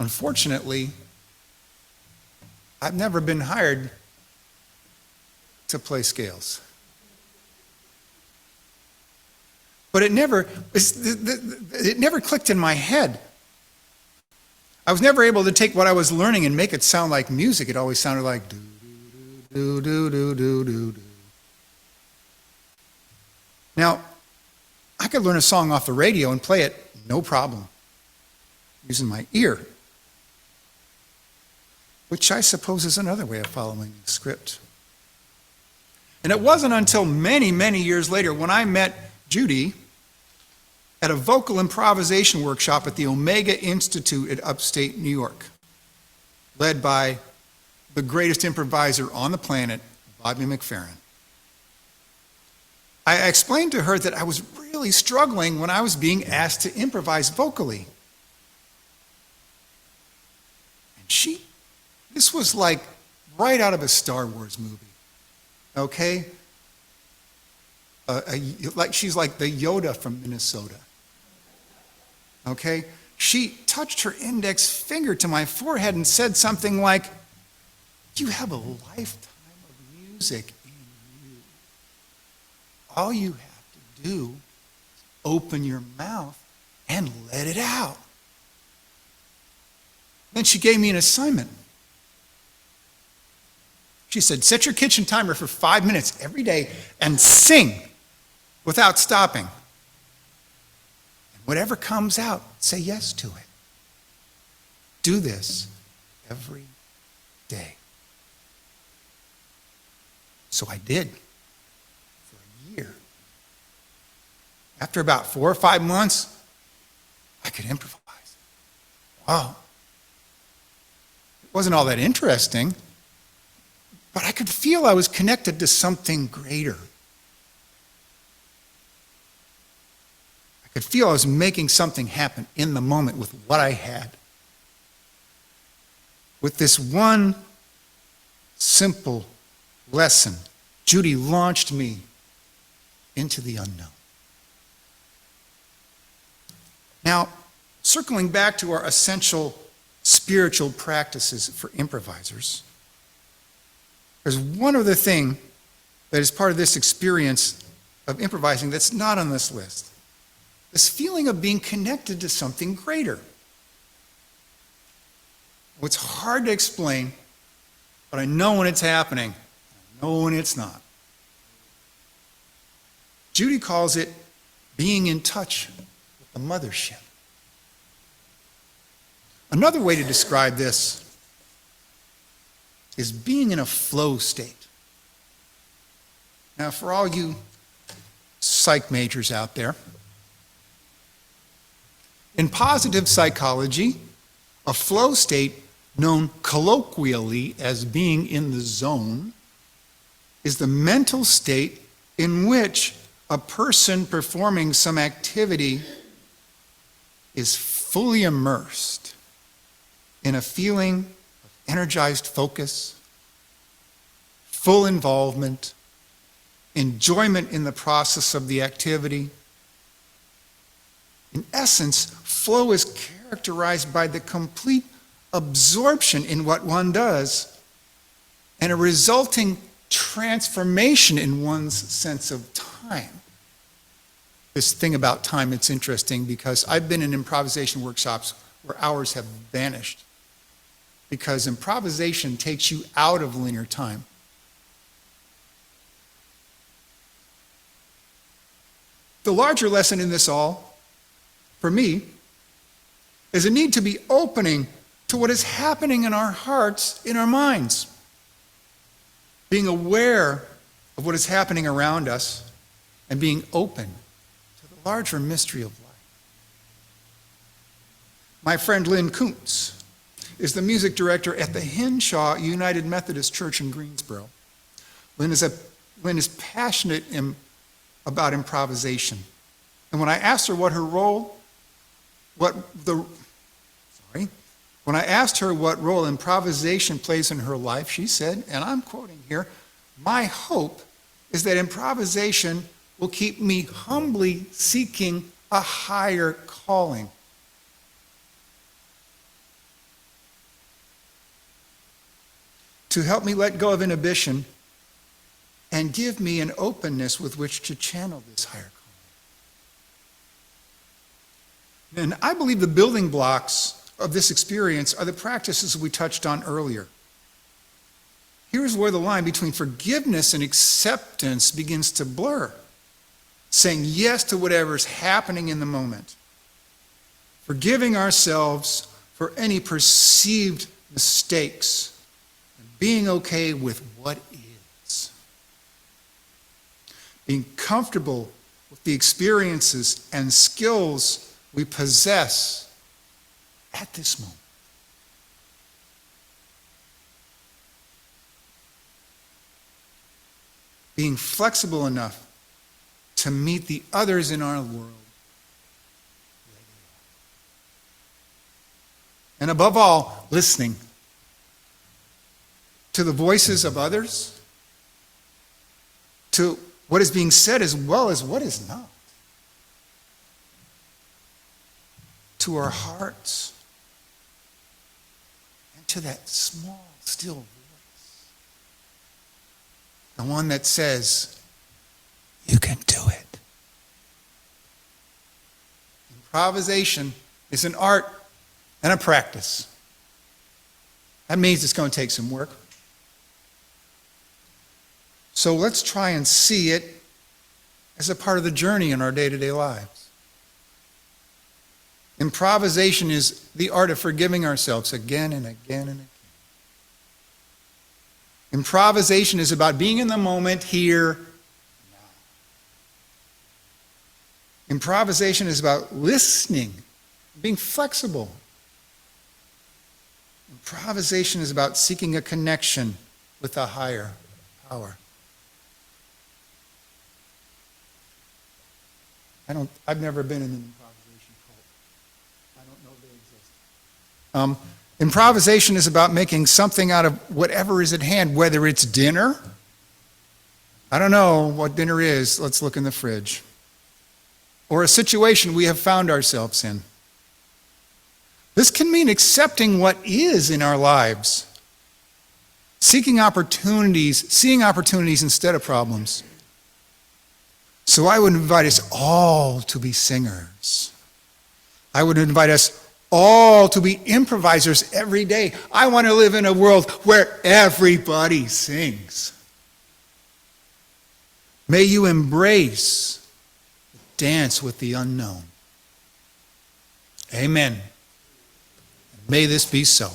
Unfortunately, I've never been hired to play scales. But it never clicked in my head. I was never able to take what I was learning and make it sound like music. It always sounded like do, do, do, do, do, do, do. Now, I could learn a song off the radio and play it, no problem, using my ear, which I suppose is another way of following the script. And it wasn't until many, many years later when I met Judy at a vocal improvisation workshop at the Omega Institute at upstate New York, led by the greatest improviser on the planet, Bobby McFerrin. I explained to her that I was really struggling when I was being asked to improvise vocally. And this was like right out of a Star Wars movie, okay? She's like the Yoda from Minnesota, okay? She touched her index finger to my forehead and said something like, "You have a lifetime of music in you. All you have to do is open your mouth and let it out." Then she gave me an assignment. She said, "Set your kitchen timer for 5 minutes every day and sing without stopping. And whatever comes out, say yes to it. Do this every day." So I did for a year. After about 4 or 5 months, I could improvise. Wow. It wasn't all that interesting, but I could feel I was connected to something greater. I could feel I was making something happen in the moment with what I had. With this one simple lesson, Judy launched me into the unknown. Now, circling back to our essential spiritual practices for improvisers, there's one other thing that is part of this experience of improvising that's not on this list. This feeling of being connected to something greater. It's hard to explain, but I know when it's happening. I know when it's not. Judy calls it being in touch with the mothership. Another way to describe this is being in a flow state. Now, for all you psych majors out there, in positive psychology, a flow state, known colloquially as being in the zone, is the mental state in which a person performing some activity is fully immersed in a feeling of energized focus, full involvement, enjoyment in the process of the activity. In essence, flow is characterized by the complete absorption in what one does and a resulting transformation in one's sense of time. This thing about time, it's interesting because I've been in improvisation workshops where hours have vanished because improvisation takes you out of linear time. The larger lesson in this all, for me, is a need to be opening to what is happening in our hearts, in our minds. Being aware of what is happening around us and being open to the larger mystery of life. My friend Lynn Kuntz is the music director at the Henshaw United Methodist Church in Greensboro. Lynn is passionate about improvisation. And when I asked her what role improvisation plays in her life, she said, and I'm quoting here, "My hope is that improvisation will keep me humbly seeking a higher calling." To help me let go of inhibition and give me an openness with which to channel this higher calling. And I believe the building blocks of this experience are the practices we touched on earlier. Here's where the line between forgiveness and acceptance begins to blur. Saying yes to whatever's happening in the moment. Forgiving ourselves for any perceived mistakes. And being okay with what is. being comfortable with the experiences and skills we possess at this moment. Being flexible enough to meet the others in our world. And above all, listening to the voices of others, to what is being said as well as what is not, to our hearts, and to that small, still voice, the one that says, you can do it. Improvisation is an art and a practice. That means it's going to take some work. So let's try and see it as a part of the journey in our day-to-day lives. Improvisation is the art of forgiving ourselves again and again and again. Improvisation is about being in the moment here, now. Improvisation is about listening, being flexible. Improvisation is about seeking a connection with a higher power. I've never been in an improvisation cult. I don't know if they exist. Improvisation is about making something out of whatever is at hand, whether it's dinner. I don't know what dinner is. Let's look in the fridge. Or a situation we have found ourselves in. This can mean accepting what is in our lives, seeking opportunities, seeing opportunities instead of problems. So I would invite us all to be singers. I would invite us all to be improvisers every day. I want to live in a world where everybody sings. May you embrace, dance with the unknown. Amen. May this be so.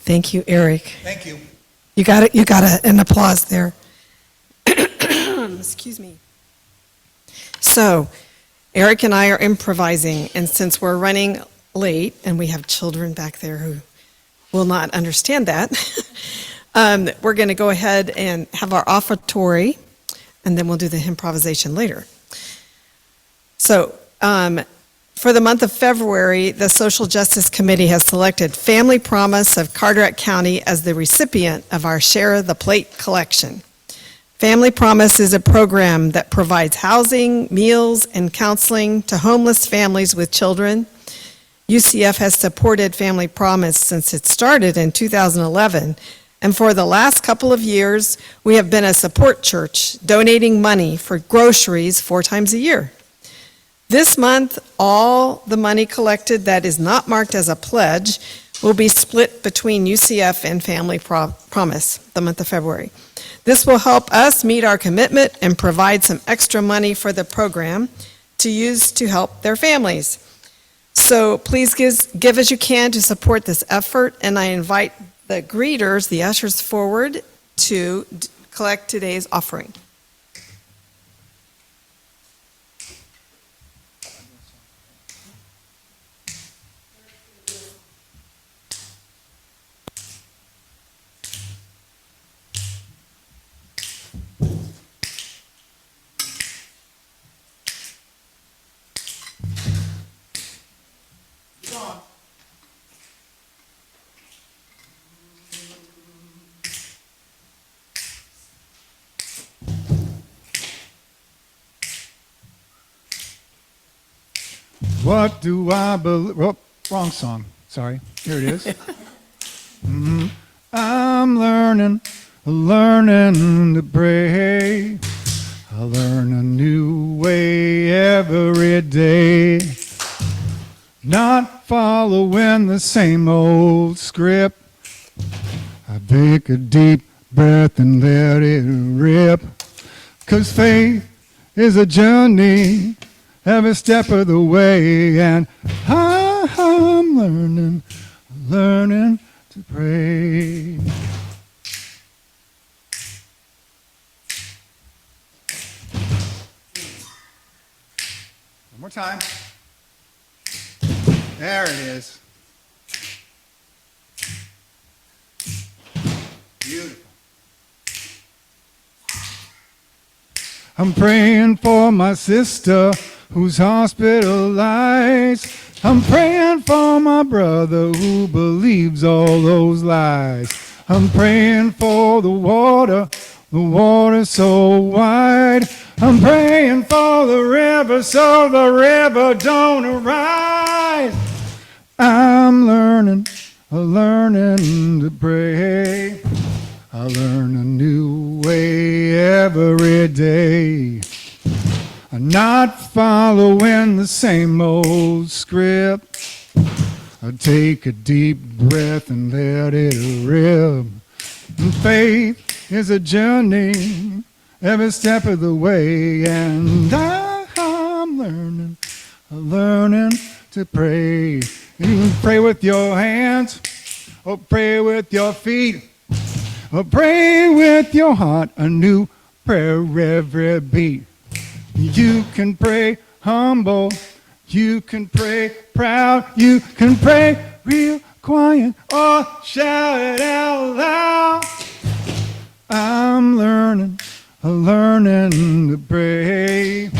Thank you, Eric.
Thank you.
You got it. You got an applause there. Excuse me. So, Eric and I are improvising, and since we're running late, and we have children back there who will not understand that, we're going to go ahead and have our offertory, and then we'll do the improvisation later. So, for the month of February, the Social Justice Committee has selected Family Promise of Carteret County as the recipient of our Share the Plate collection. Family Promise is a program that provides housing, meals, and counseling to homeless families with children. UCF has supported Family Promise since it started in 2011, and for the last couple of years, we have been a support church, donating money for groceries 4 times a year. This month, all the money collected that is not marked as a pledge will be split between UCF and Family Promise, the month of February. This will help us meet our commitment and provide some extra money for the program to use to help their families. So please give as you can to support this effort, and I invite the greeters, the ushers, forward to collect today's offering.
What do I believe? Oh, wrong song. Sorry. Here it is. I'm learning to pray. I learn a new way every day. Not following the same old script. I've Take a deep breath and let it rip. 'Cause faith is a journey every step of the way, and I'm learning to pray. One more time. There it is. Beautiful. I'm praying for my sister who's hospitalized. I'm praying for my brother who believes all those lies. I'm praying for the water so wide. I'm praying for the river so the river don't arise. I'm learning to pray. I learn a new way every day. I'm not following the same old script. I take a deep breath and let it rip. And faith is a journey every step of the way, and I'm learning to pray. You can pray with your hands, or pray with your feet, or pray with your heart, a new prayer every beat. You can pray humble, you can pray proud, you can pray real quiet, or shout it out loud. I'm learning to pray.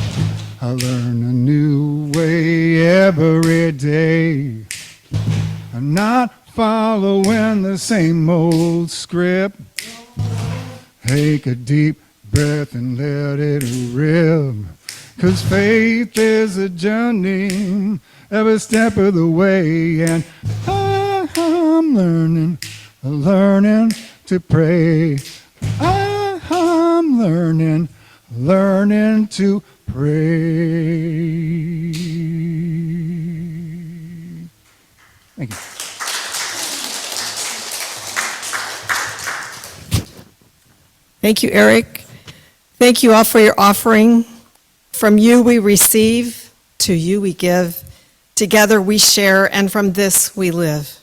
I learn a new way every day. I'm not following the same old script. Take a deep breath and let it rip. 'Cause faith is a journey every step of the way, and I'm learning to pray. I'm learning to pray. Thank you.
Thank you, Eric. Thank you all for your offering. From you we receive, to you we give. Together we share, and from this we live.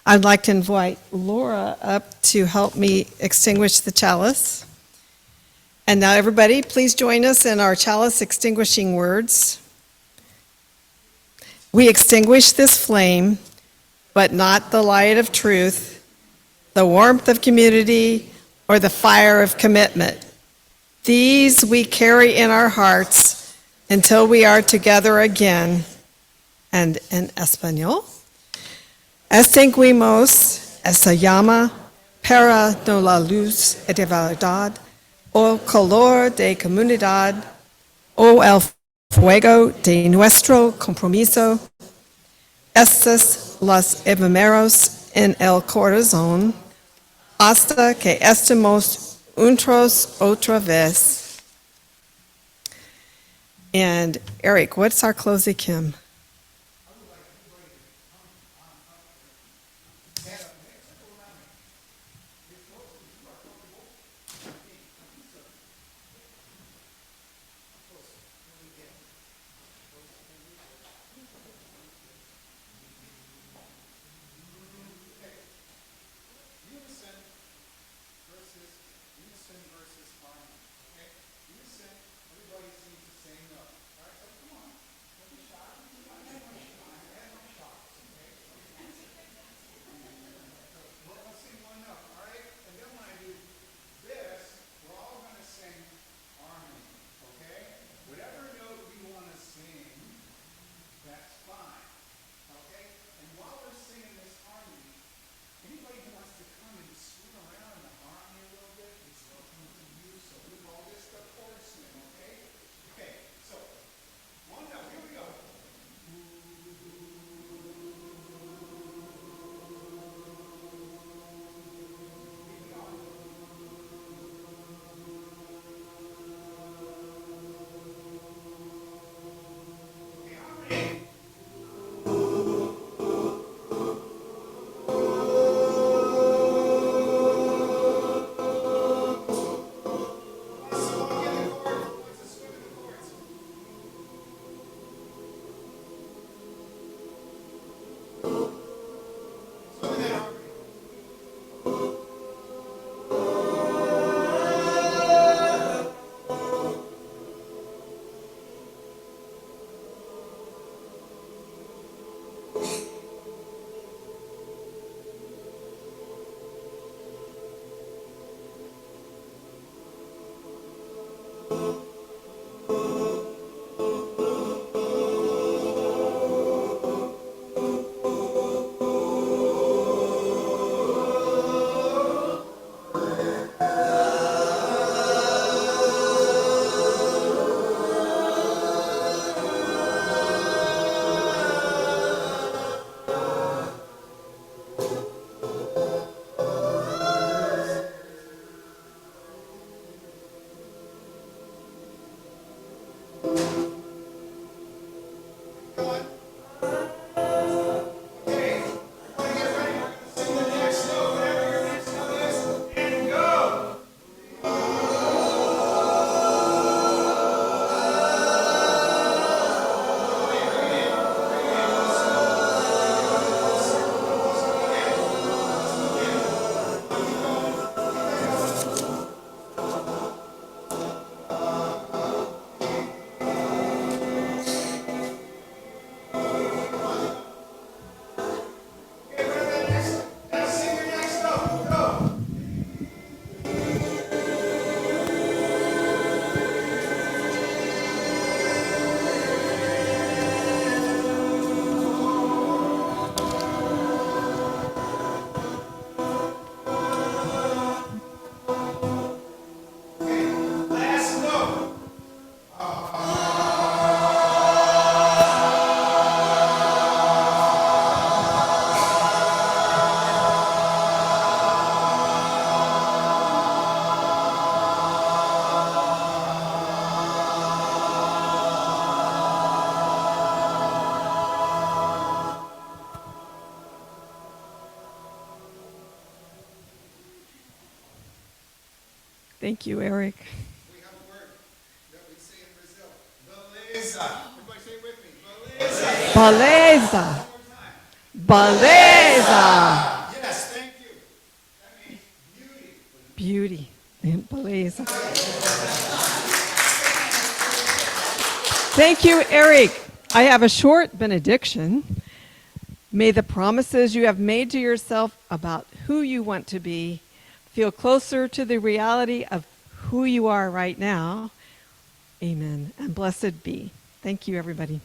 I'd like to invite Laura up to help me extinguish the chalice. And now everybody, please join us in our chalice extinguishing words. We extinguish this flame, but not the light of truth, the warmth of community, or the fire of commitment. These we carry in our hearts until we are together again. And in Espanol, extinguimos esa llama para no la luz de verdad, o calor de comunidad, o el fuego de nuestro compromiso. Estas las efímeros en el corazón, hasta que estemos juntos otra vez. And Eric, what's our closing hymn? Thank you, Eric.
We have a word that we say in Brazil. Beleza. Everybody say it with me. Beleza.
Beleza. Beleza.
Yes, thank you. That means beauty.
Beauty. Beleza. Thank you, Eric. I have a short benediction. May the promises you have made to yourself about who you want to be feel closer to the reality of who you are right now. Amen. And blessed be. Thank you, everybody.